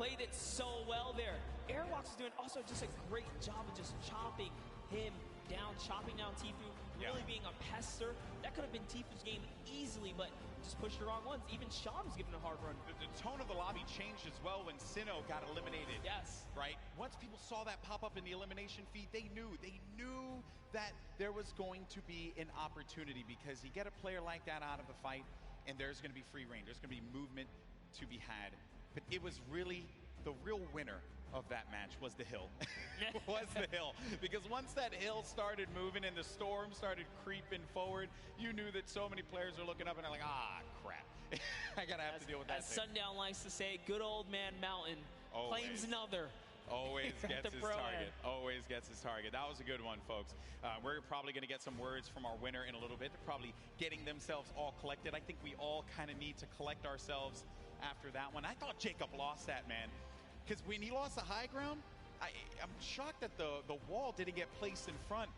played it so well there. Airwalks is doing also just a great job of just chopping him down, chopping down Tfue, really being a pester. That could have been Tfue's game easily, but just pushed the wrong ones. Even Sean was giving a hard run. The tone of the lobby changed as well when Sinnoh got eliminated. Yes. Right? Once people saw that pop up in the elimination feed, they knew that there was going to be an opportunity, because you get a player like that out of the fight, and there's going to be free reign. There's going to be movement to be had. But it was really the real winner of that match was the hill. Was the hill. Because once that hill started moving and the storm started creeping forward, you knew that so many players are looking up and they're like, ah, crap. I gotta have to deal with that. As Sundown likes to say, good old man Mountain claims another. Always gets his target. Always gets his target. That was a good one, folks. We're probably going to get some words from our winner in a little bit. They're probably getting themselves all collected. I think we all kind of need to collect ourselves after that one. I thought Jacob lost that, man. Because when he lost the high ground, I'm shocked that the wall didn't get placed in front.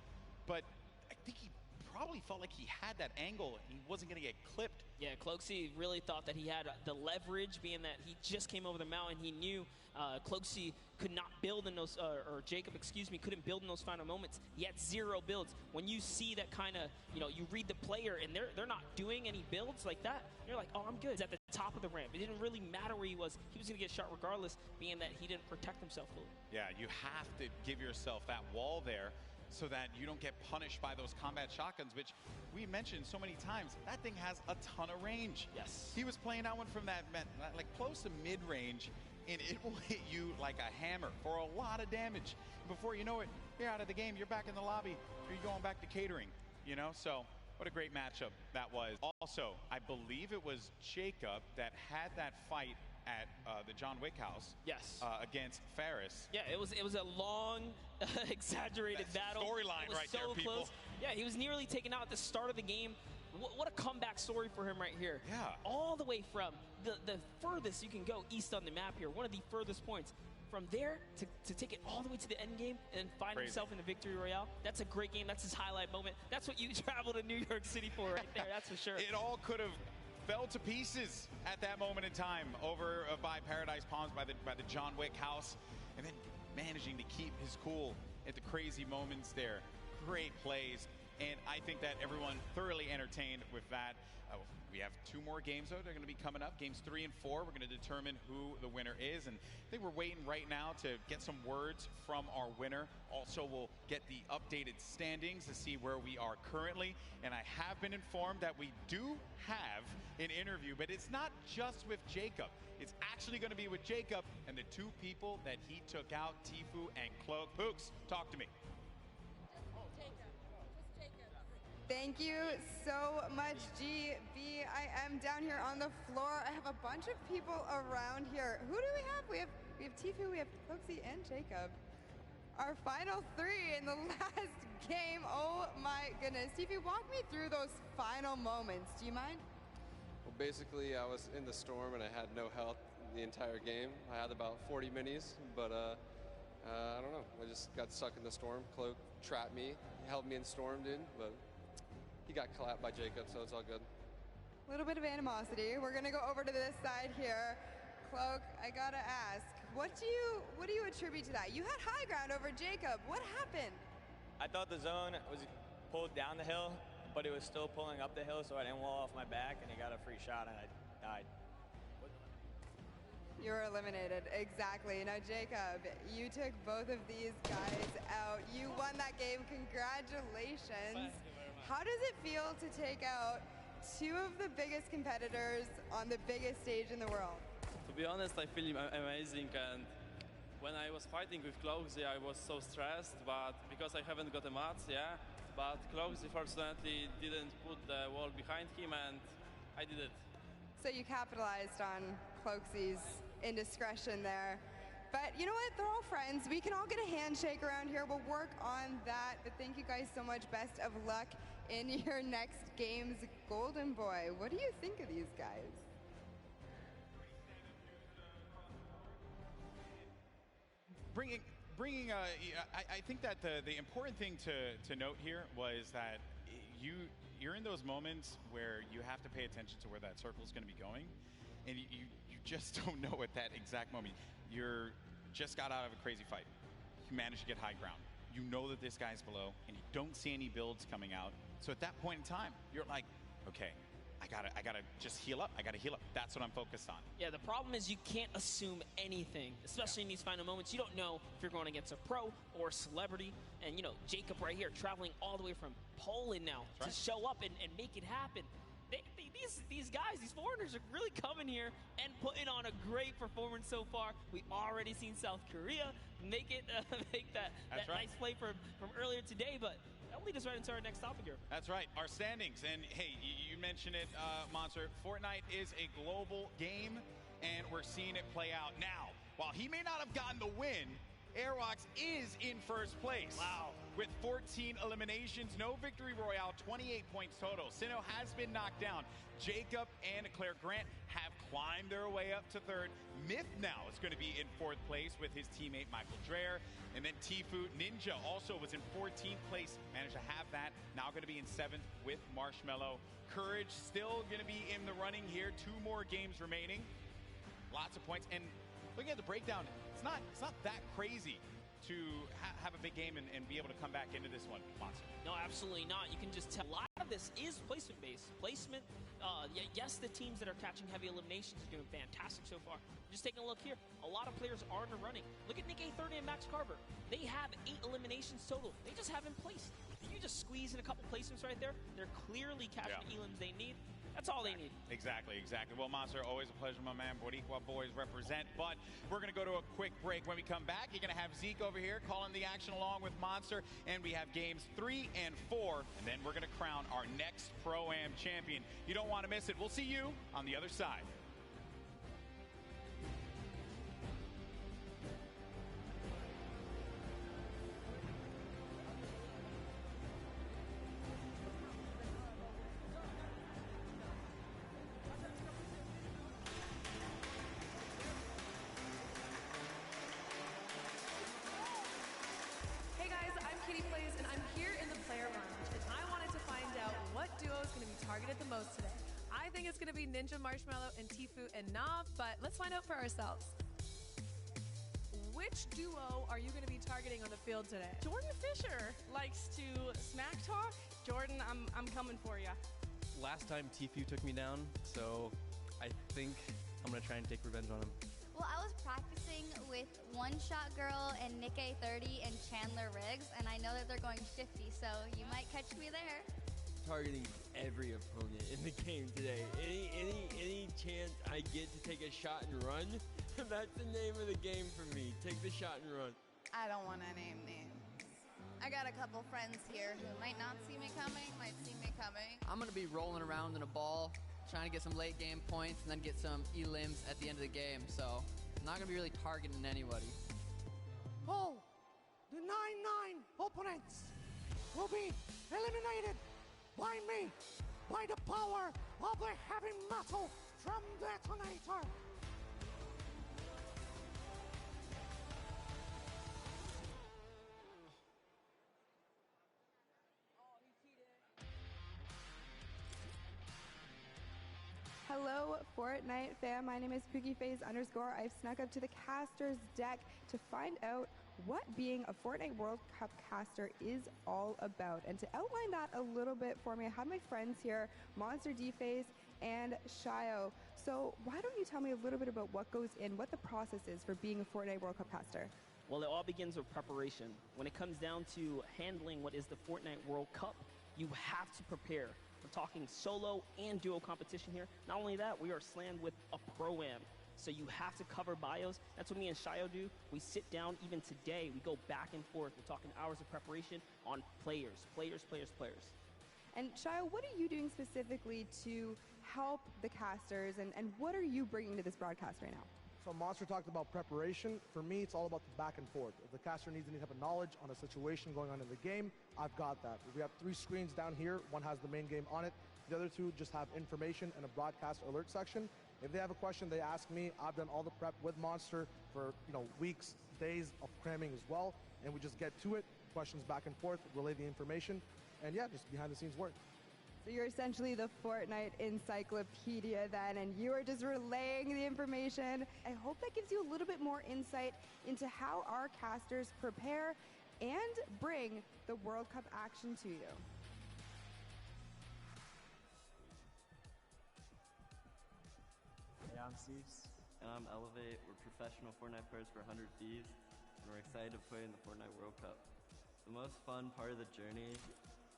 But I think he probably felt like he had that angle and he wasn't going to get clipped. Yeah, Cloakzy really thought that he had the leverage, being that he just came over the mountain. He knew Cloakzy could not build in those, or Jacob, excuse me, couldn't build in those final moments. He had 0 builds. When you see that kind of, you read the player and they're not doing any builds like that, you're like, oh, I'm good. He's at the top of the ramp. It didn't really matter where he was. He was going to get shot regardless, being that he didn't protect himself fully. Yeah, you have to give yourself that wall there so that you don't get punished by those combat shotguns, which we mentioned so many times. That thing has a ton of range. Yes. He was playing that one from that, like close to mid-range, and it will hit you like a hammer for a lot of damage. Before you know it, you're out of the game, you're back in the lobby, or you're going back to catering, So what a great matchup that was. Also, I believe it was Jacob that had that fight at the John Wick house. Yes. Against Faris. Yeah, it was a long, exaggerated battle. Storyline right so there, people. Close. Yeah, he was nearly taken out at the start of the game. What a comeback story for him right here. Yeah. All the way from the furthest you can go east on the map here, one of the furthest points. From there to take it all the way to the end game and find himself in the victory royale. That's a great game. That's his highlight moment. That's what you travel to New York City for right there. That's for sure. It all could have fell to pieces at that moment in time over by Paradise Palms, by the John Wick house, and then managing to keep his cool at the crazy moments there. Great plays. And I think that everyone thoroughly entertained with that. We have 2 more games, though. They're going to be coming up. Games 3 and 4. We're going to determine who the winner is. And I think we're waiting right now to get some words from our winner. Also, we'll get the updated standings to see where we are currently. And I have been informed that we do have an interview, but it's not just with Jacob. It's actually going to be with Jacob and the 2 people that he took out, Tfue and Cloak. Pooks, talk to me. Thank you so much, GB. I am down here on the floor. I have a bunch of people around here. Who do we have? We have Tfue, we have Cloakzy, and Jacob. Our final 3 in the last game. Oh my goodness. Tfue, walk me through those final moments. Do you mind? Well, basically, I was in the storm and I had no health the entire game. I had about 40 minis, but I don't know. I just got stuck in the storm. Cloak trapped me. He held me in storm, dude, but he got clapped by Jacob, so it's all good. A little bit of animosity. We're gonna go over to this side here. Cloak, I gotta ask, what do you attribute to that? You had high ground over Jacob. What happened? I thought the zone was pulled down the hill, but it was still pulling up the hill, so I didn't wall off my back, and he got a free shot, and I died. You were eliminated, exactly. Now, Jacob, you took both of these guys out. You won that game, congratulations. Thank you very much. How does it feel to take out 2 of the biggest competitors on the biggest stage in the world? To be honest, I feel amazing, and when I was fighting with Cloakzy, I was so stressed, but because I haven't got a match, but Cloakzy fortunately didn't put the wall behind him, and I did it. So you capitalized on Cloakzy's indiscretion there. But you know what? They're all friends. We can all get a handshake around here. We'll work on that. But thank you guys so much. Best of luck in your next games. Golden Boy, what do you think of these guys? I think that the important thing to note here was that you're in those moments where you have to pay attention to where that circle is going to be going, and you just don't know at that exact moment. You're just got out of a crazy fight. You managed to get high ground. You know that this guy's below, and you don't see any builds coming out. So at that point in time, you're like, okay, I gotta just heal up. I gotta heal up. That's what I'm focused on. Yeah, the problem is you can't assume anything, especially in these final moments. You don't know if you're going against a pro or a celebrity. And, you know, Jacob right here traveling all the way from Poland now to show up and make it happen. These guys, these foreigners are really coming here and putting on a great performance so far. We already seen South Korea make that nice play from earlier today, but that'll lead us right into our next topic here. That's right, our standings. And hey, you mentioned it, Monster. Fortnite is a global game, and we're seeing it play out now. While he may not have gotten the win, Airwalks is in first place. Wow. With 14 eliminations, no victory royale, 28 points total. Sinnoh has been knocked down. Jacob and Claire Grant have climbed their way up to third. Myth now is going to be in fourth place with his teammate Michael Dreher. And then Tfue Ninja also was in 14th place, managed to have that. Now going to be in 7th with Marshmello. Courage still going to be in the running here. 2 more games remaining. Lots of points. And looking at the breakdown, it's not that crazy to have a big game and be able to come back into this one, Monster. No, absolutely not. You can just tell a lot of this is placement-based. Placement, yes, the teams that are catching heavy eliminations are doing fantastic so far. Just taking a look here, a lot of players are in the running. Look at NickEh30 and Max Carver. They have 8 eliminations total. They just haven't placed. If you just squeeze in a couple placements right there, they're clearly catching the elims they need. That's all they need. Exactly. Well, Monster, always a pleasure, my man. Boricua boys represent. But we're going to go to a quick break. When we come back, you're going to have Zeke over here calling the action along with Monster. And we have games 3 and 4. And then we're going to crown our next Pro-Am champion. You don't want to miss it. We'll see you on the other side. The most today. I think it's going to be Ninja, Marshmello, and Tfue and Nav, but let's find out for ourselves. Which duo are you going to be targeting on the field today? Jordan Fisher likes to smack talk. Jordan, I'm coming for you. Last time Tfue took me down, so I think I'm going to try and take revenge on him. Well, I was practicing with One Shot Girl and NickEh30 and Chandler Riggs, and I know that they're going shifty, so you might catch me there. Targeting every opponent in the game today. Any chance I get to take a shot and run, that's the name of the game for me. Take the shot and run. I don't want to name names. I got a couple friends here who might not see me coming, might see me coming. I'm going to be rolling around in a ball, trying to get some late game points and then get some elims at the end of the game. So I'm not going to be really targeting anybody. Oh, the 9-9 opponents will be eliminated by me, by the power of the heavy metal from Detonator. Hello, Fortnite fam. My name is PookieFaze_. I've snuck up to the caster's deck to find out what being a Fortnite World Cup caster is all about. And to outline that a little bit for me, I have my friends here, Monster D-Phase and Shio. So why don't you tell me a little bit about what goes in, what the process is for being a Fortnite World Cup caster? Well, it all begins with preparation. When it comes down to handling what is the Fortnite World Cup, you have to prepare. We're talking solo and duo competition here. Not only that, we are slammed with a Pro-Am. So you have to cover bios. That's what me and Shio do. We sit down even today. We go back and forth. We're talking hours of preparation on players. And Shio, what are you doing specifically to help the casters, and what are you bringing to this broadcast right now? So Monster talked about preparation. For me, it's all about the back and forth. If the caster needs any type of knowledge on a situation going on in the game, I've got that. We have 3 screens down here. One has the main game on it. The other 2 just have information and a broadcast alert section. If they have a question, they ask me. I've done all the prep with Monster for weeks, days of cramming as well, and we just get to it. Questions back and forth, relay the information, and yeah, just behind the scenes work. So you're essentially the Fortnite encyclopedia then, and you are just relaying the information. I hope that gives you a little bit more insight into how our casters prepare and bring the World Cup action to you. Hey, I'm Cease. And I'm Elevate. We're professional Fortnite players for 100 Thieves, and we're excited to play in the Fortnite World Cup. The most fun part of the journey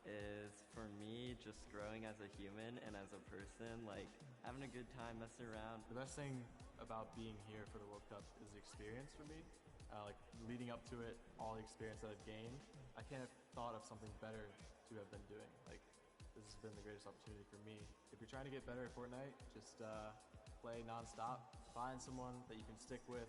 is, for me, just growing as a human and as a person, like having a good time messing around. The best thing about being here for the World Cup is the experience for me. Like leading up to it, all the experience that I've gained, I can't have thought of something better to have been doing. Like, this has been the greatest opportunity for me. If you're trying to get better at Fortnite, just play nonstop. Find someone that you can stick with.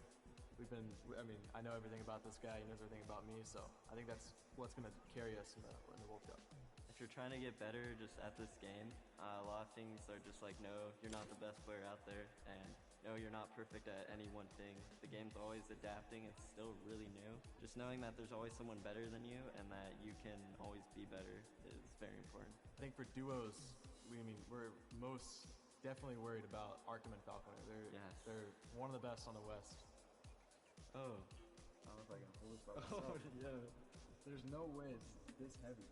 I know everything about this guy, he knows everything about me, so I think that's what's going to carry us in the World Cup. If you're trying to get better just at this game, a lot of things are just like, no, you're not the best player out there, and no, you're not perfect at any one thing. The game's always adapting, it's still really new. Just knowing that there's always someone better than you and that you can always be better is very important. I think for duos, we're most definitely worried about Arkham and Falconer. They're one of the best on the West. Oh. I don't know if I can pull this by myself. Yeah. There's no way it's this heavy.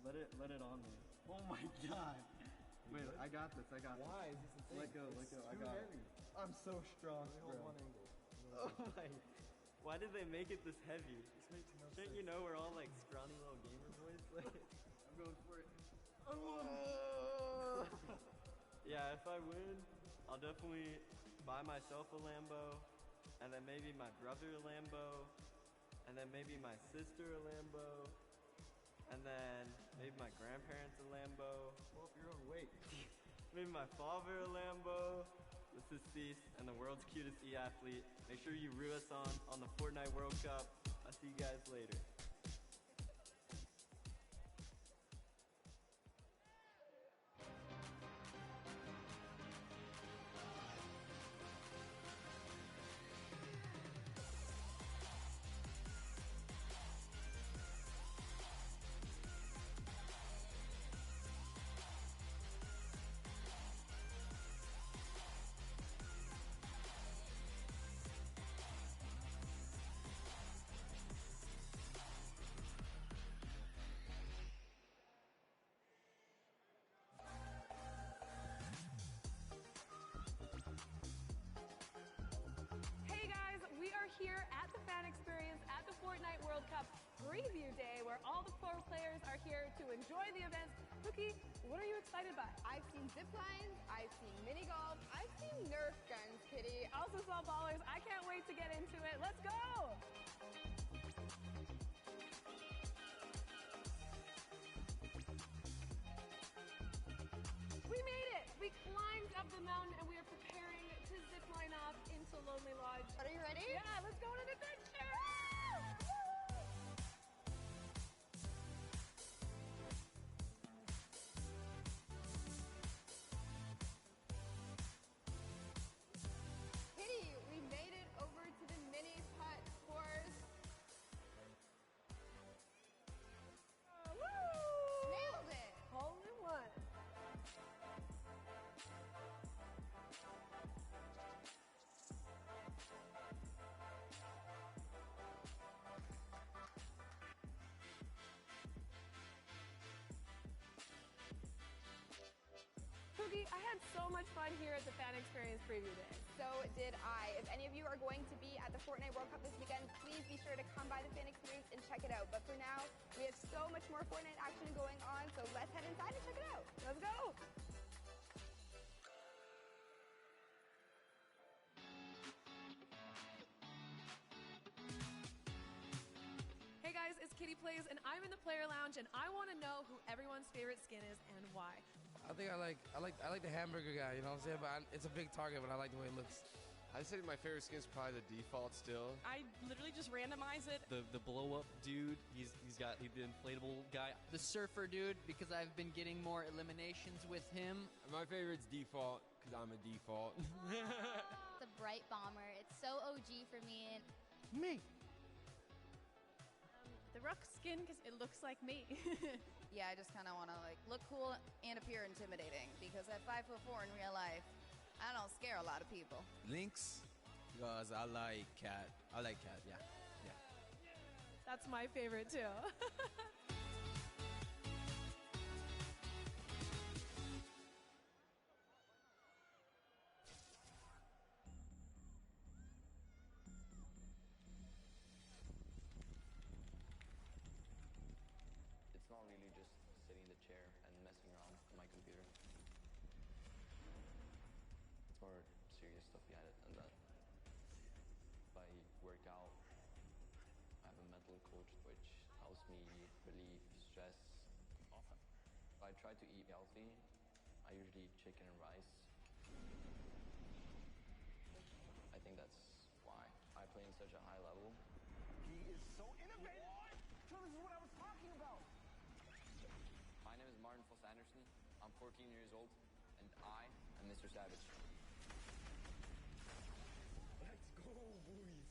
Let it on me. Oh my god. Wait, I got this. Why is this insane? Let go. I got it. I'm so strong, bro. Oh my. Why did they make it this heavy? This makes no Shouldn't you know we're all like scrawny little gamer boys? Like, I'm going for it. Yeah, if I win, I'll definitely buy myself a Lambo, and then maybe my brother a Lambo, and then maybe my sister a Lambo, and then maybe my grandparents a Lambo. Pull up your own weight. Maybe my father a Lambo. This is Cease and the world's cutest e-athlete. Make sure you root us on the Fortnite World Cup. I'll see you guys later. Here at the Fan Experience at the Fortnite World Cup Preview Day, where all the pro players are here to enjoy the event. Cookie, what are you excited by? I've seen zip lines, I've seen mini golf, I've seen Nerf guns, Kitty. Also saw ballers. I can't wait to get into it. Let's go! We made it! We climbed up the mountain and we are preparing to zip line off into Lonely Lodge. Are you ready? Yeah, let's go on an adventure! Kitty, we made it over to the mini putt course. Woo! Nailed it! Hole in one. Cookie, I had so much fun here at the Fan Experience Preview Day. So did I. If any of you are going to be at the Fortnite World Cup this weekend, please be sure to come by the Fan Experience and check it out. But for now, we have so much more Fortnite action going on, so let's head inside and check it out. Let's go! Hey guys, it's Kitty Plays, and I'm in the player lounge, and I want to know who everyone's favorite skin is and why. I think I like the hamburger guy, you know what I'm saying? But it's a big target, but I like the way it looks. I'd say my favorite skin is probably the default still. I literally just randomize it. The blow up dude, he's the inflatable guy. The surfer dude, because I've been getting more eliminations with him. My favorite's default, because I'm a default. The Bright Bomber. It's so OG for me. Me. the Rook skin because it looks like me. Yeah, I just kind of want to like look cool and appear intimidating because at 5'4" in real life, I don't scare a lot of people. Lynx, because I like cat. Yeah. That's my favorite too. It's not really just sitting in the chair and messing around on my computer. It's more serious stuff behind it than that. If I work out, I have a mental coach which helps me relieve stress. Awesome. If I try to eat healthy, I usually eat chicken and rice. I think that's why I play in such a high level. He is so innovative. So this is what I was talking about. My name is Martin Foss Anderson. I'm 14 years old, and I am Mr. Savage. Let's go, boys.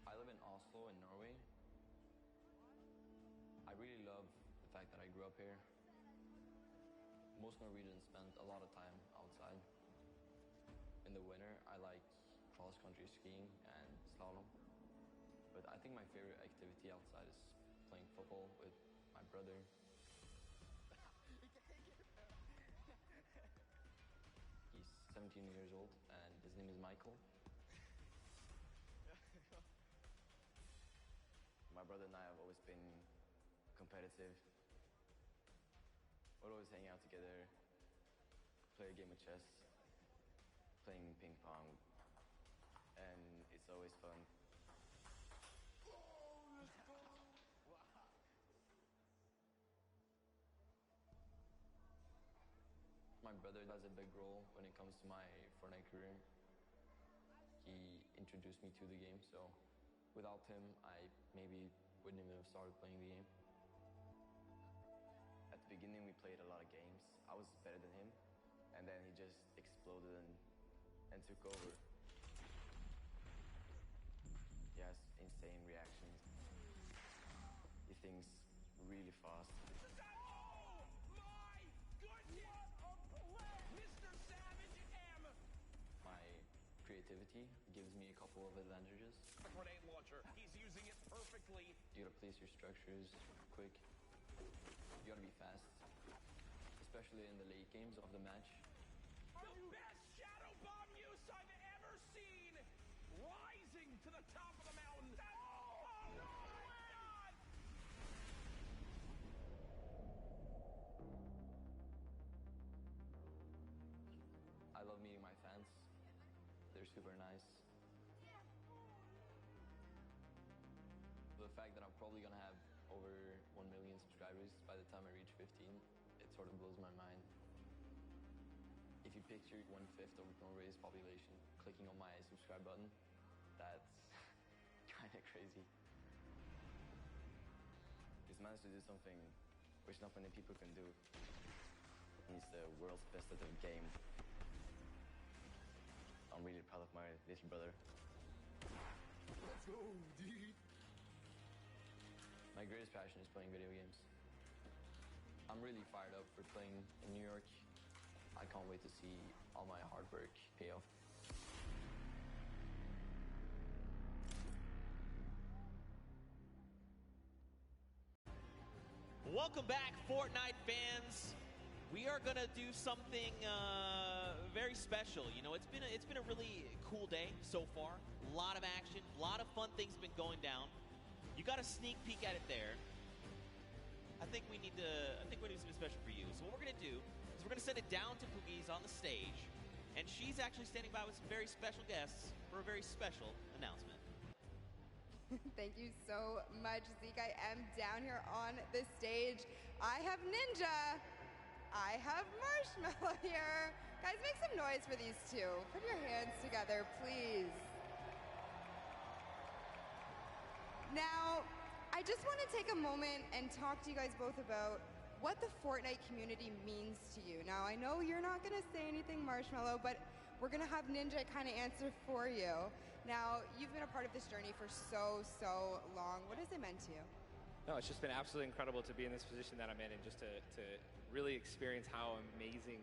I live in Oslo in Norway. I really love the fact that I grew up here. Most Norwegians spend a lot of time outside. In the winter, I like cross-country skiing and slalom. But I think my favorite activity outside is playing football with my brother. He's 17 years old, and his name is Michael. My brother and I have always been competitive. We'll always hang out together, play a game of chess, playing ping pong, and it's always fun. My brother has a big role when it comes to my Fortnite career. He introduced me to the game, so without him, I maybe wouldn't even have started playing the game. At the beginning, we played a lot of games. I was better than him, and then he just exploded and took over. He has insane reactions. He thinks really fast. My creativity gives me a couple of advantages. A grenade launcher. He's using it perfectly. You gotta place your structures quick. You gotta be fast, especially in the late games of the match. The best shadow bomb use I've ever seen! Rising to the top of the mountain. Oh no! I love meeting my fans. They're super nice. The fact that I'm probably gonna have over 1 million subscribers by the time I reach 15, it sort of blows my mind. If you picture 1/5 of Norway's population clicking on my subscribe button, that's kind of crazy. He's managed to do something which not many people can do. He's the world's best at the game. I'm really proud of my little brother. Let's go, dude. My greatest passion is playing video games. I'm really fired up for playing in New York. I can't wait to see all my hard work pay off. Welcome back, Fortnite fans. We are gonna do something very special. You know, it's been a really cool day so far. A lot of action, a lot of fun things have been going down. You got a sneak peek at it there. I think we need something special for you. So what we're gonna do is we're gonna send it down to Poogies on the stage, and she's actually standing by with some very special guests for a very special announcement. Thank you so much, Zeke. I am down here on the stage. I have Ninja. I have Marshmallow here. Guys, make some noise for these two. Put your hands together, please. Now, I just want to take a moment and talk to you guys both about what the Fortnite community means to you. Now, I know you're not going to say anything, Marshmallow, but we're going to have Ninja kind of answer for you. Now, you've been a part of this journey for so long. What has it meant to you? No, it's just been absolutely incredible to be in this position that I'm in and just to really experience how amazing